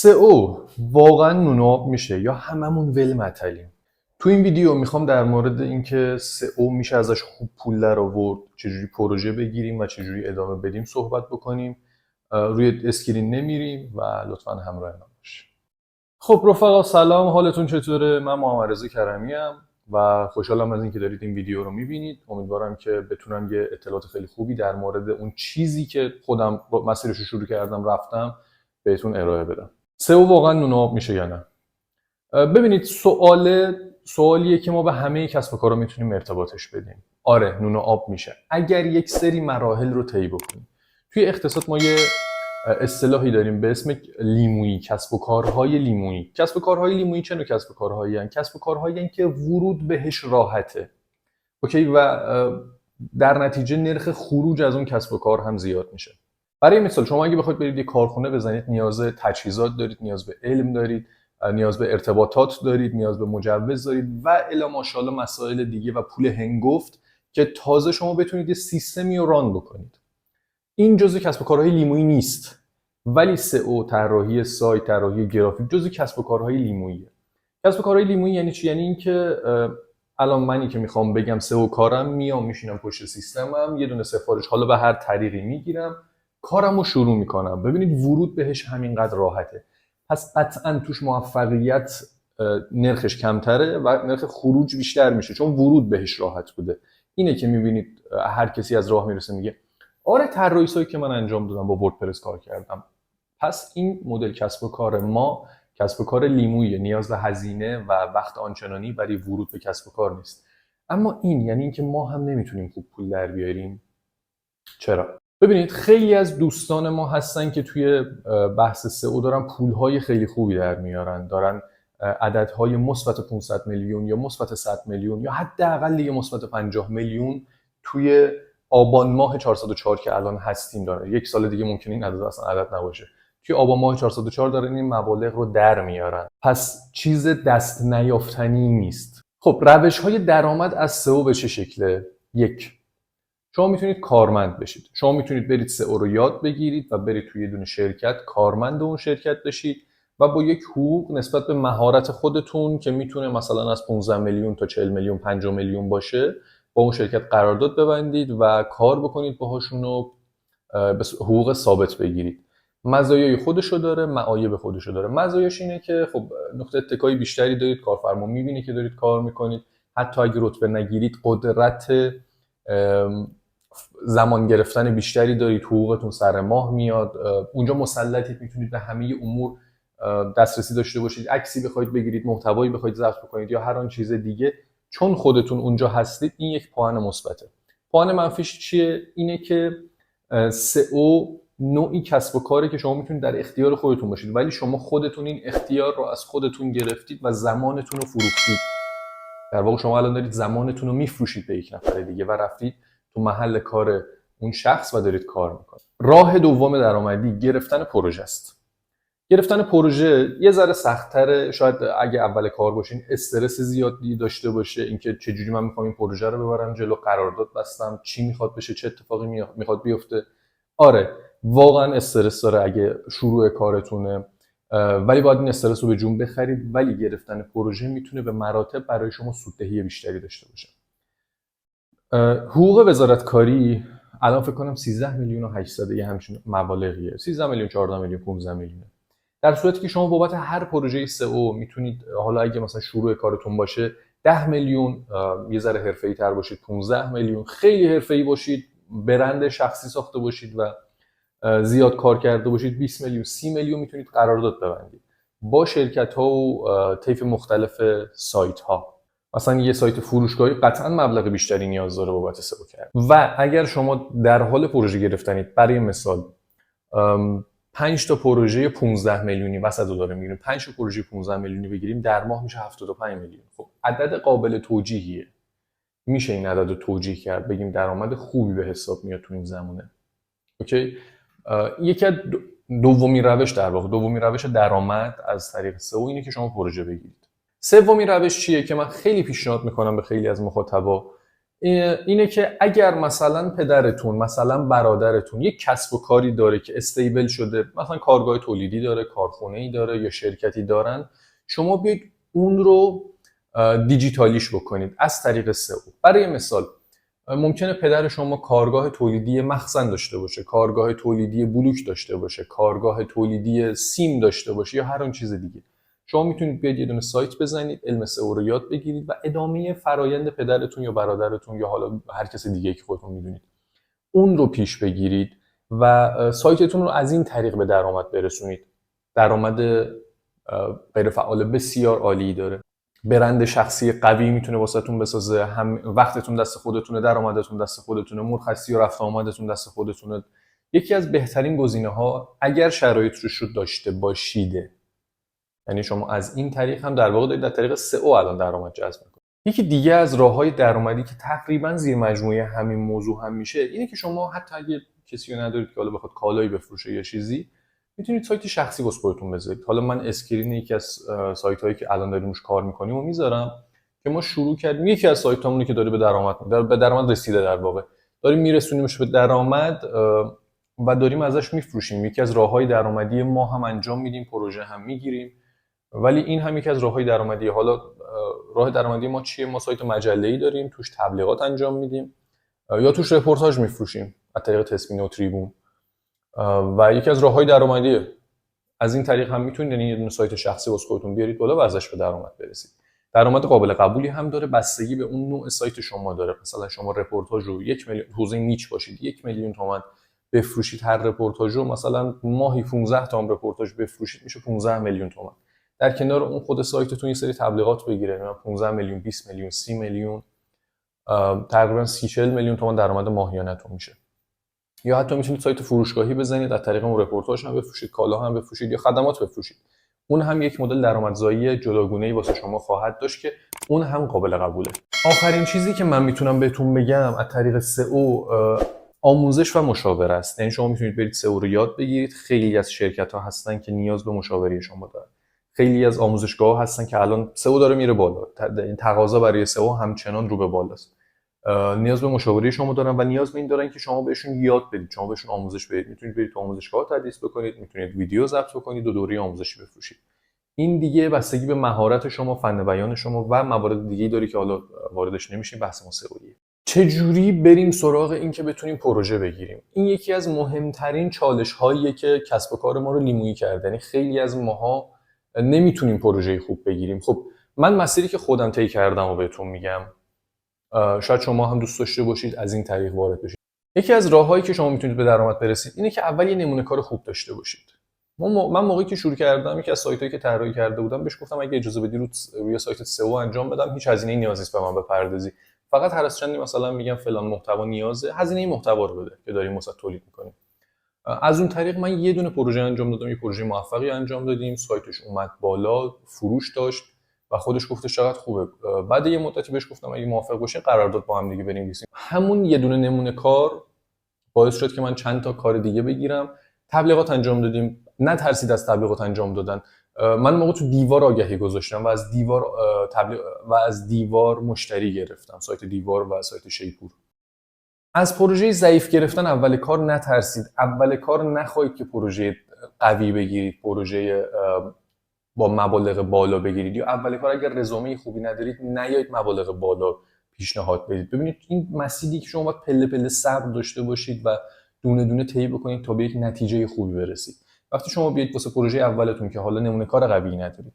سئو واقعا نون و آب میشه یا هممون ول متلیم؟ تو این ویدیو میخوام در مورد اینکه سئو میشه ازش خوب پول در آورد، چجوری پروژه بگیریم و چجوری ادامه بدیم صحبت بکنیم. روی اسکرین نمیریم و لطفا همراه من باشید. خب رفقا سلام، حالتون چطوره؟ من محمد رضا کرمی ام و خوشحالم از اینکه دارید این ویدیو رو میبینید. امیدوارم که بتونم یه اطلاعات خیلی خوبی در مورد اون چیزی که خودم مسیرش رو شروع کردم رفتم بهتون ارائه بدم. سئو واقعا نون و آب میشه یا نه؟ ببینید، سوالیه که ما به همه کسب و کارا میتونیم ارتباطش بدیم. آره، نون و آب میشه اگر یک سری مراحل رو طی بکنیم. توی اقتصاد ما یه اصطلاحی داریم به اسم لیمویی، کسب و کارهای لیمویی. کسب و کارهای لیمویی چه نوع کسب و کارهایی هستن؟ کسب و کارهایی هستن که ورود بهش راحته. اوکی، و در نتیجه نرخ خروج از اون کسب و کار هم زیاد میشه. برای مثال شما اگه بخواید برید یه کارخونه بزنید، نیاز به تجهیزات دارید، نیاز به علم دارید، نیاز به ارتباطات دارید، نیاز به مجوز دارید و الی ماشاءالله مسائل دیگه و پول هنگفت که تازه شما بتونید یه سیستمی رو ران بکنید. این جزء کسب و کارهای لیمویی نیست، ولی سئو، طراحی سایت، طراحی گرافیک جزء کسب و کارهای لیموییه. کسب و کارهای لیمویی یعنی چی؟ یعنی اینکه الان منی که میخوام بگم سئو کارم، میام میشینم پشت سیستمم، یه دونه سفارش حالا به هر طریقی میگیرم، کارمو شروع میکنم. ببینید ورود بهش همینقدر راحته، پس قطعا توش موفقیت نرخش کمتره و نرخ خروج بیشتر میشه چون ورود بهش راحت بوده. اینه که میبینید هر کسی از راه میرسه میگه آره طراحی سایت که من انجام دادم، با وردپرس کار کردم. پس این مدل کسب و کار ما کسب و کار لیمویه، نیاز به هزینه و وقت آنچنانی برای ورود به کسب و کار نیست. اما این یعنی اینکه ما هم نمیتونیم خوب پول در بیاریم. چرا؟ ببینید، خیلی از دوستان ما هستن که توی بحث سئو دارن پولهای خیلی خوبی در میارن، دارن عددهای مثبت 500 میلیون یا مثبت 100 میلیون یا حداقل یه مثبت 50 میلیون توی آبان ماه 404 که الان هستیم داره. یک سال دیگه ممکنه این عدد اصلا عدد نباشه. توی آبان ماه 404 دارن این مبالغ رو در میارن. پس چیز دست نیافتنی نیست. خب روش‌های درآمد از سئو به چه شکله؟ یک، شما میتونید کارمند بشید. شما میتونید برید سئو رو یاد بگیرید و برید توی یه دونه شرکت کارمند اون شرکت بشید و با یک حقوق نسبت به مهارت خودتون که میتونه مثلا از 15 میلیون تا 40 میلیون 50 میلیون باشه، با اون شرکت قرارداد ببندید و کار بکنید باهاشون و به حقوق ثابت بگیرید. مزایای خودشو داره، معایب خودشو داره. مزایاش اینه که خب نقطه اتکای بیشتری دارید، کارفرما میبینه که دارید کار میکنید. حتی اگه رتبه نگیرید قدرت زمان گرفتن بیشتری دارید، حقوقتون سر ماه میاد. اونجا مسلطید، میتونید به همه امور دسترسی داشته باشید. عکسی بخواید بگیرید، محتوایی بخواید ضبط بکنید یا هر آن چیز دیگه، چون خودتون اونجا هستید. این یک پوان مثبته. پوان منفیش چیه؟ اینه که سئو نوعی کسب و کاری که شما میتونید در اختیار خودتون باشید، ولی شما خودتون این اختیار رو از خودتون گرفتید و زمانتون رو فروختید. در واقع شما الان دارید زمانتون رو میفروشید به یک نفر دیگه و رفتید تو محل کار اون شخص و دارید کار میکنید. راه دوم درآمدی گرفتن پروژه است. گرفتن پروژه یه ذره سخت‌تره، شاید اگه اول کار باشین استرس زیادی داشته باشه، اینکه چجوری من میخوام این پروژه رو ببرم جلو، قرارداد بستم، چی میخواد بشه، چه اتفاقی میخواد بیفته. آره واقعا استرس داره اگه شروع کارتونه، ولی باید این استرس رو به جون بخرید. ولی گرفتن پروژه میتونه به مراتب برای شما سوددهی بیشتری داشته باشه. حقوق وزارتکاری الان فکر کنم 13 میلیون و 800 یه همچین مبالغیه، 13 میلیون، 14 میلیون، 15 میلیون. در صورتی که شما بابت هر پروژه سئو میتونید، حالا اگه مثلا شروع کارتون باشه 10 میلیون، یه ذره حرفه‌ای تر باشید 15 میلیون، خیلی حرفه‌ای باشید برند شخصی ساخته باشید و زیاد کار کرده باشید 20 میلیون، 30 میلیون میتونید قرارداد ببندید با شرکت‌ها و طیف مختلف سایت‌ها. مثلا یه سایت فروشگاهی قطعا مبلغ بیشتری نیاز داره بابت سئو کرد. و اگر شما در حال پروژه گرفتنید، برای مثال 5 تا پروژه 15 میلیونی وسط داره میگیریم، 5 تا پروژه 15 میلیونی بگیریم، در ماه میشه 75 میلیون. خب عدد قابل توجیهیه، میشه این عدد رو توجیه کرد، بگیم درآمد خوبی به حساب میاد تو این زمانه. اوکی، یکی از دومین روش، در واقع دومین روش درآمد از طریق سئو اینه که شما پروژه بگیرید. سومین روش چیه که من خیلی پیشنهاد میکنم به خیلی از مخاطبا؟ اینه که اگر مثلا پدرتون، مثلا برادرتون یک کسب و کاری داره که استیبل شده، مثلا کارگاه تولیدی داره، کارخونه‌ای داره یا شرکتی دارن، شما بیاید اون رو دیجیتالیش بکنید از طریق سئو. برای مثال ممکنه پدر شما کارگاه تولیدی مخزن داشته باشه، کارگاه تولیدی بلوک داشته باشه، کارگاه تولیدی سیم داشته باشه یا هر اون چیز دیگه. شما میتونید بیاید یه دونه سایت بزنید، علم سئو رو یاد بگیرید و ادامه فرایند پدرتون یا برادرتون یا حالا هر کس دیگه که خودتون میدونید اون رو پیش بگیرید و سایتتون رو از این طریق به درآمد برسونید. درآمد غیر فعال بسیار عالی داره. برند شخصی قوی میتونه واسهتون بسازه، هم وقتتون دست خودتونه، درآمدتون دست خودتونه، مرخصی و رفت آمدتون دست خودتونه. یکی از بهترین گزینه‌ها اگر شرایط رو داشته باشید، یعنی شما از این طریق هم در واقع دارید در طریق سئو الان درآمد جذب می‌کنید. یکی دیگه از راه‌های درآمدی که تقریبا زیر مجموعه همین موضوع هم میشه اینه که شما حتی اگه کسی رو ندارید که حالا بخواد کالایی بفروشه یا چیزی، میتونید سایت شخصی واسه خودتون بذارید. حالا من اسکرین یکی از سایت‌هایی که الان داریم روش کار می‌کنیم و میذارم که ما شروع کردیم. یکی از سایت‌هامونه که داره به درآمد رسیده، در واقع داریم میرسونیمش به درآمد و داریم ازش میفروشیم. یکی از راه‌های درآمدی ما هم انجام میدیم، پروژه هم میگیریم. ولی این هم یکی از راه‌های درآمدی. حالا راه درآمدی ما چیه؟ ما سایت مجله‌ای داریم، توش تبلیغات انجام میدیم یا توش رپورتاج میفروشیم از طریق تسمین و تریبون و یکی از راه‌های درآمدیه. از این طریق هم میتونید یعنی یه دونه سایت شخصی واسه خودتون بیارید بالا و ازش به درآمد برسید. درآمد قابل قبولی هم داره، بستگی به اون نوع سایت شما داره. مثلا شما رپورتاج رو 1 میلیون حوزه نیچ باشید، 1 میلیون تومان بفروشید هر رپورتاج رو، مثلا ماهی 15 تا رپورتاج بفروشید میشه 15 میلیون تومان. در کنار اون خود سایتتون یه سری تبلیغات بگیره، 15 میلیون، 20 میلیون، 30 میلیون، تقریبا 30-40 میلیون تومان درآمد ماهیانه‌تون میشه. یا حتی میتونید سایت فروشگاهی بزنید، از طریق اون رپورتاج هم بفروشید، کالا هم بفروشید یا خدمات بفروشید. اون هم یک مدل درآمدزایی جداگونه‌ای واسه شما خواهد داشت که اون هم قابل قبوله. آخرین چیزی که من میتونم بهتون بگم از طریق سئو آموزش و مشاوره است. یعنی شما میتونید برید سئو رو یاد بگیرید. خیلی از شرکت‌ها هستن که نیاز به مشاوره شما دارن. خیلی از آموزشگاه‌ها هستن که الان سئو داره میره بالا. این تقاضا برای سئو همچنان رو به بالاست. نیاز به مشاوره شما دارن و نیاز به این دارن که شما بهشون یاد بدید، شما بهشون آموزش بدید. میتونید برید تو آموزشگاه تدریس بکنید، میتونید ویدیو ضبط بکنید و دوره آموزشی بفروشید. این دیگه بستگی به مهارت شما، فن بیان شما و موارد دیگه‌ای داره که حالا واردش نمیشیم، بحث ما سئویه. چه جوری بریم سراغ این که بتونیم پروژه بگیریم؟ این یکی از مهمترین چالش‌هاییه که کسب و کار ما رو لیمویی کرده. یعنی خیلی از ماها نمیتونیم پروژه خوب بگیریم. خب من مسیری که خودم طی کردم و بهتون میگم، شاید شما هم دوست داشته باشید از این طریق وارد بشید. یکی از راه‌هایی که شما میتونید به درآمد برسید اینه که اول یه نمونه کار خوب داشته باشید. من موقعی که شروع کردم، یکی از سایتایی که طراحی کرده بودم بهش گفتم اگه اجازه بدی روی سایت سئو انجام بدم، هیچ هزینه‌ای نیازی نیست به من بپردازی، فقط هر از چندی مثلا میگم فلان محتوا نیازه، هزینه محتوا رو بده که داریم واسه تولید می‌کنیم. از اون طریق من یه دونه پروژه انجام دادم، یه پروژه موفقی انجام دادیم، سایتش اومد بالا، فروش داشت و خودش گفتش چقدر خوبه. بعد یه مدتی بهش گفتم اگه موافق باشین قرارداد با هم دیگه بنویسیم. همون یه دونه نمونه کار باعث شد که من چند تا کار دیگه بگیرم. تبلیغات انجام دادیم، نترسید از تبلیغات انجام دادن. من موقع تو دیوار آگهی گذاشتم و از دیوار مشتری گرفتم، سایت دیوار و سایت شیپور. از پروژه ضعیف گرفتن اول کار نترسید. اول کار نخواهید که پروژه قوی بگیرید، پروژه با مبالغ بالا بگیرید، یا اول کار اگر رزومه خوبی ندارید نیایید مبالغ بالا پیشنهاد بدید. ببینید این مسیری که شما باید پله پله صبر داشته باشید و دونه دونه طی بکنید تا به یک نتیجه خوبی برسید. وقتی شما بیاید واسه پروژه اولتون که حالا نمونه کار قوی ندارید،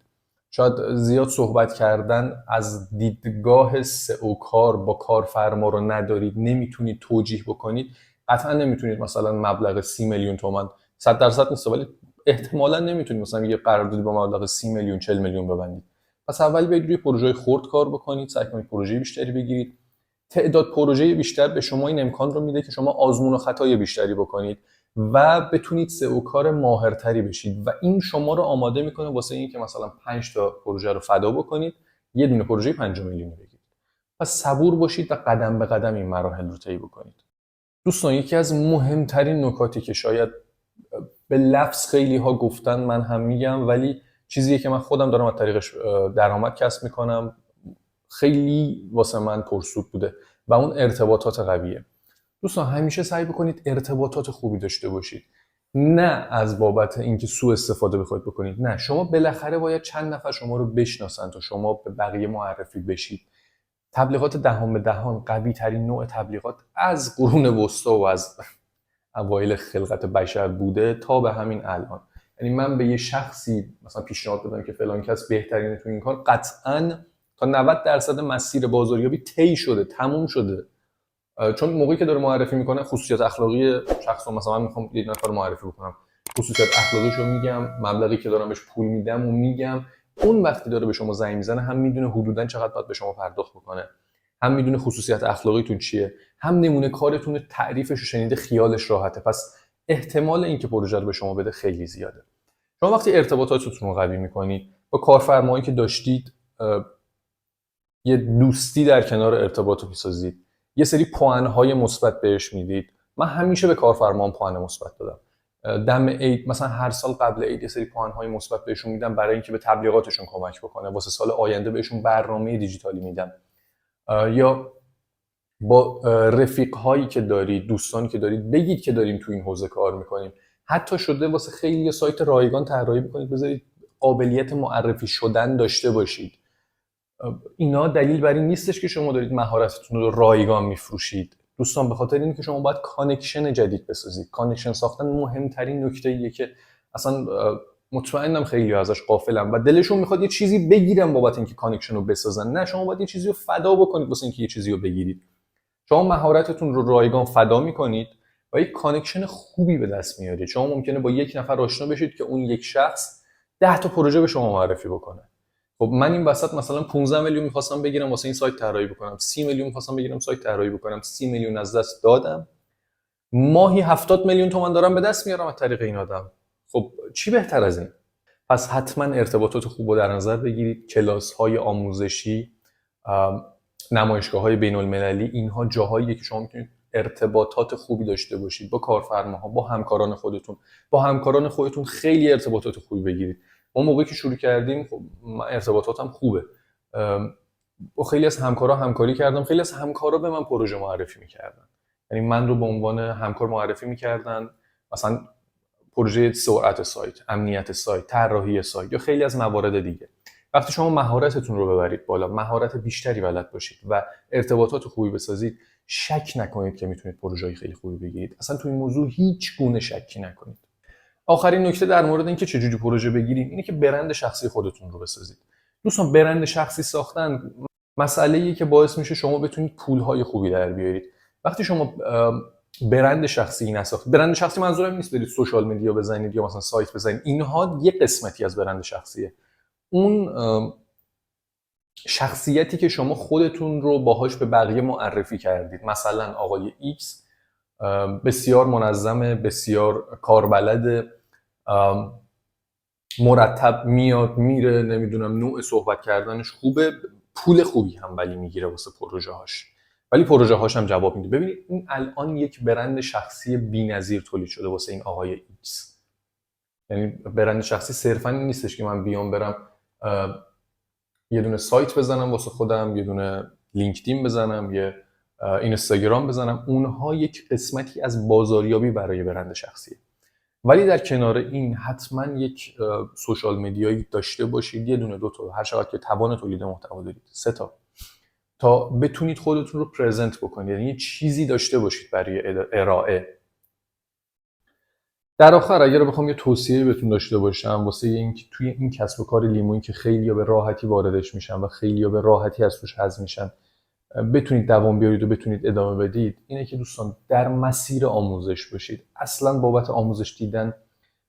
شاید زیاد صحبت کردن از دیدگاه سئو کار با کارفرما رو ندارید، نمیتونید توجیه بکنید، قطعا نمیتونید مثلا مبلغ 30 میلیون تومان 100% نیست، ولی احتمالاً نمیتونید مثلا یه قراردادی با مبلغ 30 میلیون 40 میلیون ببندید. پس اول برید روی پروژه خرد کار بکنید، سعی کنید پروژه بیشتری بگیرید. تعداد پروژه بیشتر به شما این امکان رو میده که شما آزمون و خطای بیشتری بکنید و بتونید سئو کار ماهرتری بشید و این شما رو آماده میکنه واسه اینکه مثلا 5 تا پروژه رو فدا بکنید، یه دونه پروژه 5 میلیونی بگیرید. پس صبور باشید و قدم به قدم این مراحل رو طی بکنید. دوستان یکی از مهمترین نکاتی که شاید به لفظ خیلی ها گفتن، من هم میگم، ولی چیزیه که من خودم دارم از طریقش درآمد کسب میکنم، خیلی واسه من پرسود بوده و اون ارتباطات قویه. دوستان همیشه سعی بکنید ارتباطات خوبی داشته باشید، نه از بابت اینکه سوء استفاده بخواید بکنید، نه، شما بالاخره باید چند نفر شما رو بشناسن تا شما به بقیه معرفی بشید. تبلیغات دهان به دهان قوی ترین نوع تبلیغات از قرون وسطا و از اوایل خلقت بشر بوده تا به همین الان. یعنی من به یه شخصی مثلا پیشنهاد بدم که فلان کس بهترینه تو این کار، قطعاً تا 90% مسیر بازاریابی طی شده، تموم شده. چون موقعی که داره معرفی میکنه خصوصیات اخلاقی شخص رو، مثلا من میخوام یه نفر رو معرفی بکنم، خصوصیات اخلاقیش رو میگم، مبلغی که دارم بهش پول میدم و میگم. اون وقتی داره به شما زنگ میزنه هم میدونه حدوداً چقدر باید به شما پرداخت بکنه، هم میدونه خصوصیت اخلاقیتون چیه، هم نمونه کارتون تعریفش رو شنیده خیالش راحته. پس احتمال اینکه پروژه رو به شما بده خیلی زیاده. شما وقتی ارتباطاتتون رو قوی میکنید با کارفرمایی که داشتید، یه دوستی در کنار ارتباط رو میسازید، یه سری پوانهای مثبت بهش میدید. من همیشه به کارفرمام پوان مثبت دادم. دم عید مثلا هر سال قبل عید یه سری پوانهای مثبت بهشون میدم برای اینکه به تبلیغاتشون کمک بکنه، واسه سال آینده بهشون برنامه دیجیتالی میدم. یا با رفیق‌هایی که دارید، دوستانی که دارید، بگید که داریم تو این حوزه کار میکنیم. حتی شده واسه خیلی سایت رایگان طراحی بکنید، بذارید قابلیت معرفی شدن داشته باشید. اینا دلیل بر این نیستش که شما دارید مهارتتون رو رایگان میفروشید. دوستان به خاطر اینه که شما باید کانکشن جدید بسازید. کانکشن ساختن مهمترین نکته‌ایه که اصلا مطمئنم خیلی ازش غافلن و دلشون میخواد یه چیزی بگیرن بابت اینکه کانکشن رو بسازن. نه، شما باید یه چیزی رو فدا بکنید واسه اینکه یه چیزی رو بگیرید. شما مهارتتون رو رایگان فدا میکنید و یک کانکشن خوبی به دست میارید. شما ممکنه با یک نفر آشنا بشید که اون یک شخص 10 تا پروژه به شما معرفی بکنه. خب من این وسط مثلا 15 میلیون می‌خواستم بگیرم واسه این سایت طراحی بکنم، 30 میلیون می‌خواستم بگیرم سایت طراحی بکنم، 30 میلیون از دست دادم. ماهی 70 میلیون تومان دارم به دست میارم از طریق این آدم. خب چی بهتر از این؟ پس حتما ارتباطات خوب رو در نظر بگیرید. کلاس‌های آموزشی، نمایشگاه‌های بین‌المللی، اینها جاهاییه که شما میتونید ارتباطات خوبی داشته باشید با کارفرماها، با همکاران خودتون. با همکاران خودتون خیلی ارتباطات خوبی بگیرید. اون موقعی که شروع کردیم خب من ارتباطاتم خوبه، با خیلی از همکارا همکاری کردم، خیلی از همکارا به من پروژه معرفی میکردن، یعنی من رو به عنوان همکار معرفی میکردن، مثلا پروژه سرعت سایت، امنیت سایت، طراحی سایت یا خیلی از موارد دیگه. وقتی شما مهارتتون رو ببرید بالا، مهارت بیشتری بلد باشید و ارتباطات خوبی بسازید، شک نکنید که میتونید پروژه‌های خیلی خوبی بگیرید. اصلا تو این موضوع هیچ گونه شکی نکنید. آخرین نکته در مورد اینکه چجوری پروژه بگیریم اینه که برند شخصی خودتون رو بسازید. دوستان برند شخصی ساختن مسئله‌ایه که باعث میشه شما بتونید پول‌های خوبی در بیارید. وقتی شما برند شخصی نساختید، برند شخصی منظورم نیست برید سوشال مدیا بزنید یا مثلا سایت بزنید، اینها یه قسمتی از برند شخصیه. اون شخصیتی که شما خودتون رو باهاش به بقیه معرفی کردید، مثلا آقای ایکس بسیار منظمه، بسیار کاربلد، مرتب میاد میره، نمیدونم نوع صحبت کردنش خوبه، پول خوبی هم ولی میگیره واسه پروژه هاش، ولی پروژه هاش هم جواب میده. ببینید این الان یک برند شخصی بی‌نظیر تولید شده واسه این آقای ایکس. یعنی برند شخصی صرفا این نیستش که من بیام برم یه دونه سایت بزنم واسه خودم، یه دونه لینکدین بزنم، یه اینستاگرام بزنم. اونها یک قسمتی از بازاریابی برای برند شخصیه. ولی در کنار این حتما یک سوشال مدیایی داشته باشید، یه دونه، دو تا، هر چقدر که توان تولید محتوا دارید، 3 تا بتونید خودتون رو پرزنت بکنید، یعنی یه چیزی داشته باشید برای ارائه. در آخر اگر بخوام یه توصیه بهتون داشته باشم واسه اینکه توی این کسب و کار لیمویی که خیلی‌ها به راحتی واردش میشن و خیلی‌ها به راحتی از توش حظ میشن، بتونید دوام بیارید و بتونید ادامه بدید، اینه که دوستان در مسیر آموزش باشید. اصلا بابت آموزش دیدن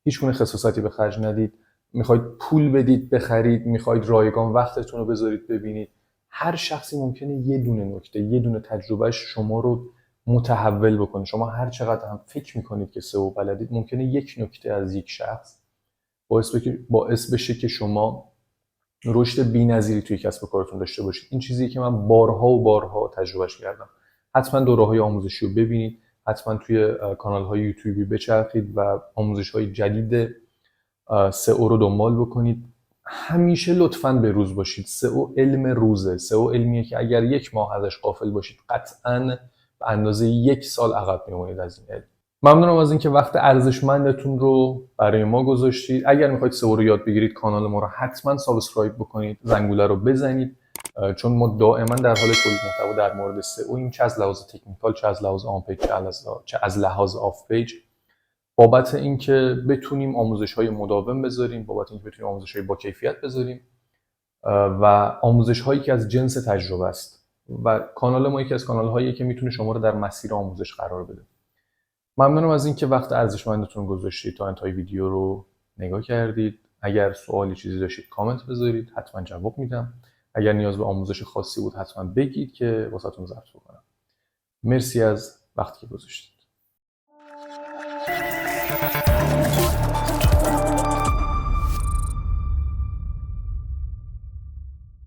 هیچ گونه خصاصتی به خرج ندید. میخواید پول بدید بخرید، میخواید رایگان وقتتون رو بذارید ببینید. هر شخصی ممکنه یه دونه نکته، یه دونه تجربهش شما رو متحول بکنه. شما هر چقدر هم فکر میکنید که سئو بلدید، ممکنه یک نکته از یک شخص باعث بشه که شما رشد بی‌نظیری توی کسب و کارتون داشته باشید. این چیزیه که من بارها و بارها تجربهش کردم. حتما دوره‌های آموزشی رو ببینید، حتما توی کانال‌های یوتیوبی بچرخید و آموزش‌های جدید سئو رو دنبال بکنید. همیشه لطفاً به روز باشید. سئو علم روزه. سئو علمیه که اگر 1 ماه ازش غافل باشید قطعاً به اندازه 1 سال عقب میمونید از این علم. ممنونم از اینکه وقت ارزشمندتون رو برای ما گذاشتید. اگر میخواید سئو رو یاد بگیرید کانال ما رو حتما سابسکرایب بکنید، زنگوله رو بزنید، چون ما دائما در حال تولید محتوا در مورد سئو، چه از لحاظ تکنیکال، چه از لحاظ آن پیج، چه از لحاظ آف پیج، بابت اینکه بتونیم آموزش‌های مداوم بذاریم، بابت اینکه بتونیم آموزش‌های با کیفیت بذاریم و آموزش‌هایی که از جنس تجربه است و کانال ما یکی از کانال‌هایی که میتونه شما رو در مسیر آموزش قرار بده. ممنونم از اینکه وقت ارزشمندتون گذاشتید تا انتهای ویدیو رو نگاه کردید. اگر سوالی چیزی داشتید کامنت بذارید، حتما جواب میدم. اگر نیاز به آموزش خاصی بود حتما بگید که واسهتون ضبط بکنم. مرسی از وقتی که گذاشتید.